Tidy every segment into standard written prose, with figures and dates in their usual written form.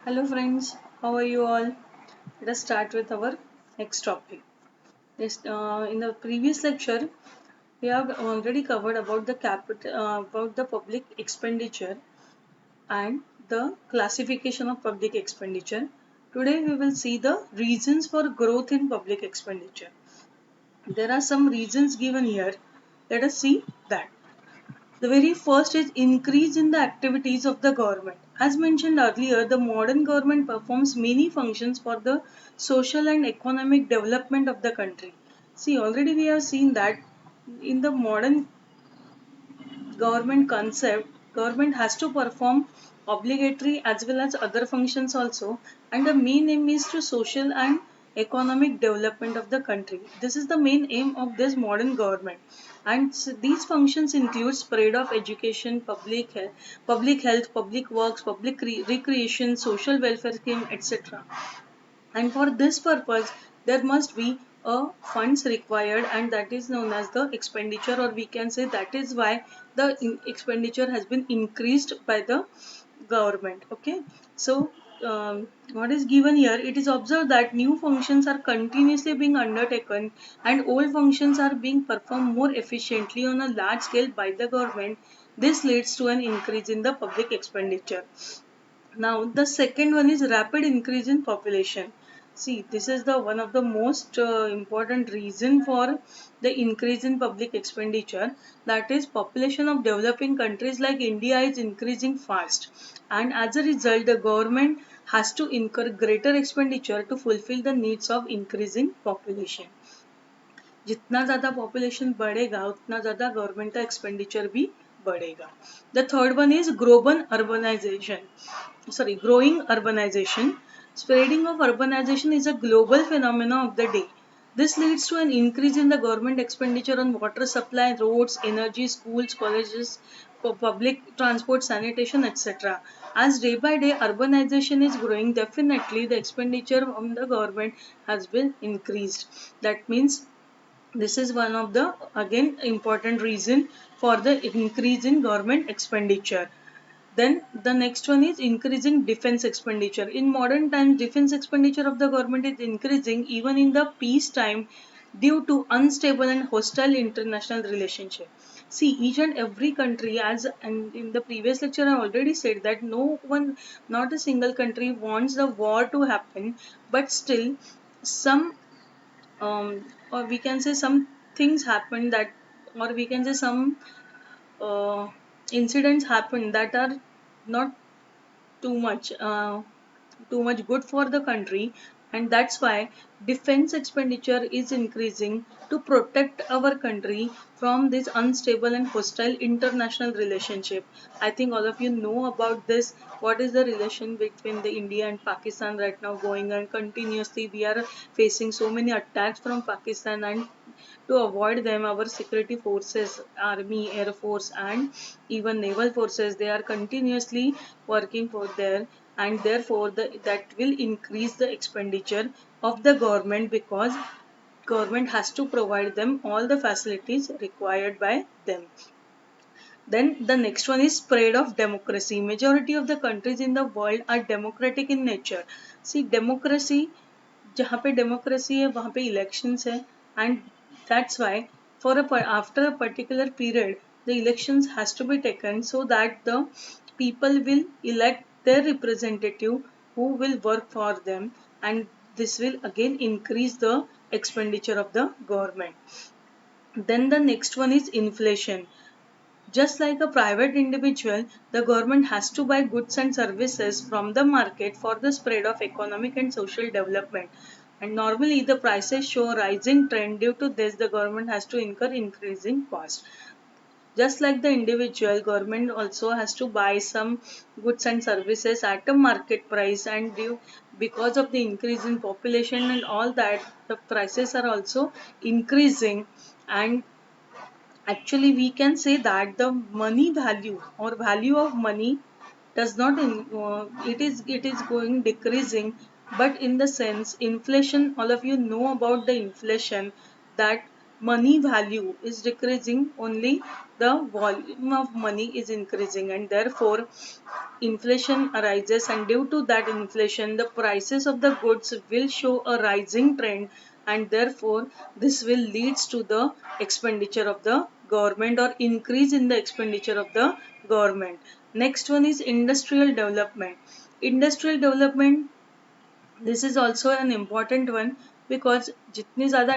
Hello friends, how are you all? Let us start with our next topic. In the previous lecture, we have already covered about about the public expenditure and the classification of public expenditure. Today we will see the reasons for growth in public expenditure. There are some reasons given here. Let us see that. The very first is increase in the activities of the government. As mentioned earlier, the modern government performs many functions for the social and economic development of the country. See, already we have seen that in the modern government concept, government has to perform obligatory as well as other functions also, and the main aim is to social and economic development of the country. This is the main aim of this modern government, and these functions include spread of education, public health, public works, public recreation, social welfare scheme, etc. And for this purpose there must be a funds required, and that is known as the expenditure, or we can say that is why the expenditure has been increased by the government. Okay, so what is given here, it is observed that new functions are continuously being undertaken and old functions are being performed more efficiently on a large scale by the government. This leads to an increase in the public expenditure. Now, the second one is rapid increase in population. See, this is the one of the most important reason for the increase in public expenditure. That is, population of developing countries like India is increasing fast, and as a result, the government has to incur greater expenditure to fulfill the needs of increasing population. जितना ज़्यादा population बढ़ेगा उतना ज़्यादा government का expenditure भी बढ़ेगा. The third one is growing urbanization. Spreading of urbanization is a global phenomena of the day. This leads to an increase in the government expenditure on water supply, roads, energy, schools, colleges, public transport, sanitation, etc. As day by day urbanization is growing, definitely the expenditure on the government has been increased. That means this is one of the again important reason for the increase in government expenditure. Then the next one is increasing defense expenditure. In modern times, defense expenditure of the government is increasing even in the peace time due to unstable and hostile international relationship. See, each and every country, as and in the previous lecture I already said that no one, not a single country wants the war to happen, but still some or we can say some things happen that, or we can say some uh, incidents happen that are not too much good for the country, and that's why defense expenditure is increasing to protect our country from this unstable and hostile international relationship. I think all of you know about this. What is the relation between the India and Pakistan right now going, and continuously we are facing so many attacks from Pakistan, and to avoid them, our security forces, army, air force, and even naval forces, they are continuously working for there, and therefore that will increase the expenditure of the government, because government has to provide them all the facilities required by them. Then the next one is spread of democracy. Majority of the countries in the world are democratic in nature. See, democracy, जहाँ पे democracy है वहाँ पे elections है, and that's why after a particular period the elections has to be taken so that the people will elect their representative who will work for them, and this will again increase the expenditure of the government. Then the next one is inflation. Just like a private individual, the government has to buy goods and services from the market for the spread of economic and social development. And normally the prices show rising trend. Due to this, the government has to incur increasing cost. Just like the individual, government also has to buy some goods and services at a market price, and because of the increase in population and all that, the prices are also increasing. And actually we can say that the money value or value of money does not it is going decreasing, but in the sense inflation, all of you know about the inflation, that money value is decreasing, only the volume of money is increasing, and therefore inflation arises, and due to that inflation the prices of the goods will show a rising trend, and therefore this will leads to the expenditure of the government or increase in the expenditure of the government. Next one is industrial development. Industrial development, this is also an important one, because जितनी ज़्यादा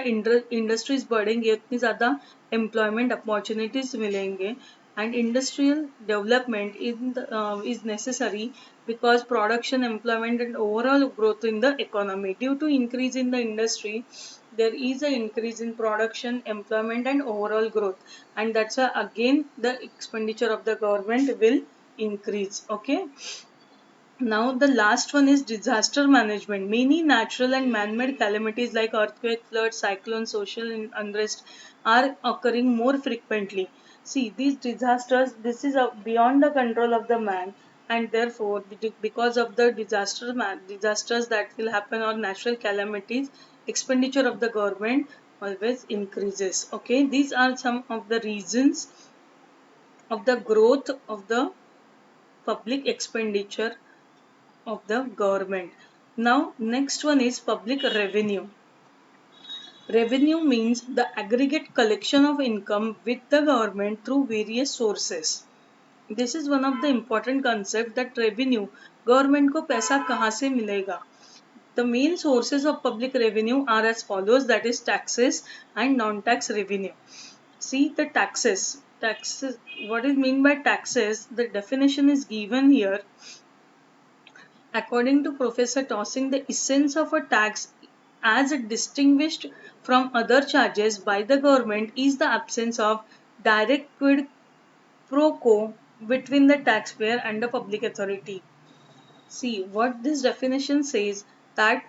industries बढ़ेंगे उतनी ज़्यादा employment opportunities मिलेंगे, and industrial development is necessary because production, employment and overall growth in the economy. Due to increase in the industry, there is a increase in production, employment and overall growth, and that's why again the expenditure of the government will increase. Okay. Now the last one is disaster management. Many natural and man-made calamities like earthquake, flood, cyclone, social unrest are occurring more frequently. See, these disasters, this is beyond the control of the man, and therefore because of the disasters that will happen or natural calamities, expenditure of the government always increases. Okay, these are some of the reasons of the growth of the public expenditure of the government. Now, next one is public revenue. Revenue means the aggregate collection of income with the government through various sources. This is one of the important concept, that revenue, government को पैसा कहाँ से मिलेगा. The main sources of public revenue are as follows, that is taxes and non-tax revenue. See the taxes. Taxes. What is mean by taxes? The definition is given here. According to Professor Tossing, the essence of a tax, as distinguished from other charges by the government, is the absence of direct quid pro quo between the taxpayer and the public authority. See, what this definition says, that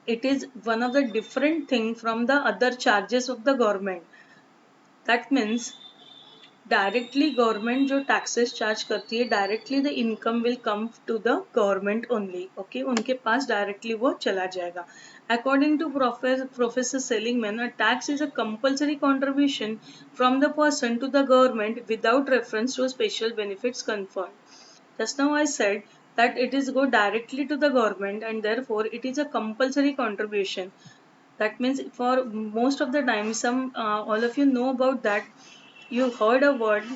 it is one of the different thing from the other charges of the government. That means directly government जो taxes charge करती है, directly the income will come to the government only. Okay, उनके पास directly वो चला जाएगा. According to professor Seligman, a tax is a compulsory contribution from the person to the government without reference to special benefits conferred. Just now I said that it is go directly to the government, and therefore it is a compulsory contribution. That means for most of the time, all of you know about that. You heard a word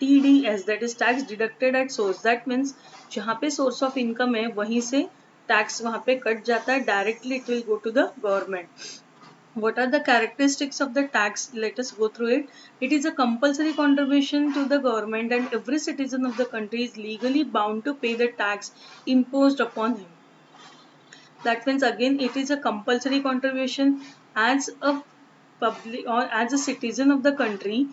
TDS, that is tax deducted at source. That means जहाँ पे source of income है वहीं से tax वहाँ पे cut जाता है, directly it will go to the government. What are the characteristics of the tax? Let us go through it. It is a compulsory contribution to the government, and every citizen of the country is legally bound to pay the tax imposed upon him. That means again it is a compulsory contribution. As a public or as a citizen of the country,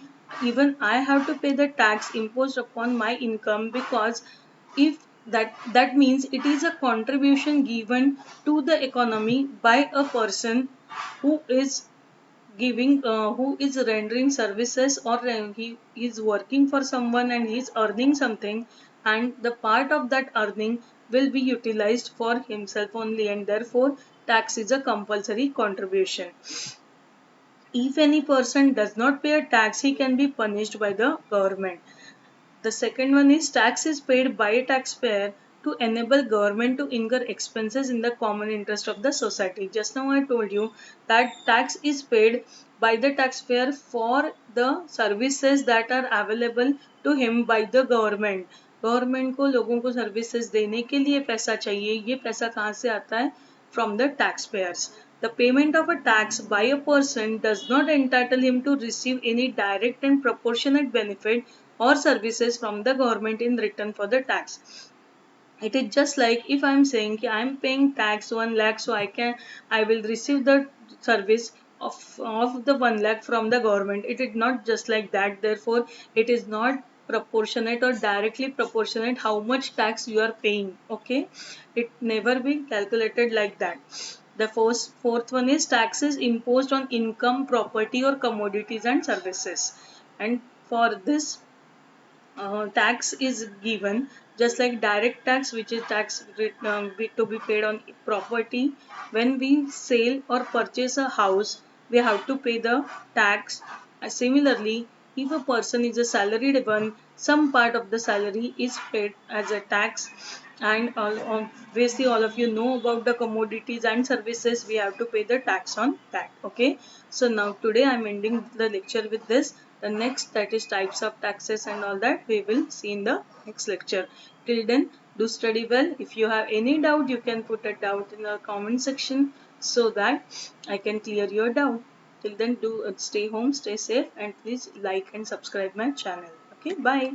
even I have to pay the tax imposed upon my income, because if that means it is a contribution given to the economy by a person who is who is rendering services, or he is working for someone and he is earning something, and the part of that earning will be utilized for himself only, and therefore tax is a compulsory contribution. If any person does not pay a tax, he can be punished by the government. The second one is tax is paid by a taxpayer to enable government to incur expenses in the common interest of the society. Just now I told you that tax is paid by the taxpayer for the services that are available to him by the government. Government को लोगों को services देने के लिए पैसा चाहिए. ये पैसा कहाँ से आता है? From the taxpayers. The payment of a tax by a person does not entitle him to receive any direct and proportionate benefit or services from the government in return for the tax. It is just like if I am saying I am paying tax 1 lakh, so I will receive the service of the 1 lakh from the government. It is not just like that. Therefore, it is not proportionate or directly proportionate how much tax you are paying. Okay, it never be calculated like that. The fourth one is taxes imposed on income, property or commodities and services. And for this, tax is given just like direct tax, which is tax to be paid on property. When we sell or purchase a house, we have to pay the tax. Similarly, if a person is a salaried one, some part of the salary is paid as a tax. And obviously, all of you know about the commodities and services, we have to pay the tax on that. Okay, so now today I'm ending the lecture with this. The next, that is types of taxes and all that, we will see in the next lecture. Till then, do study well. If you have any doubt, you can put a doubt in the comment section so that I can clear your doubt. Till then, do stay home, stay safe, and please like and subscribe my channel. Okay, bye.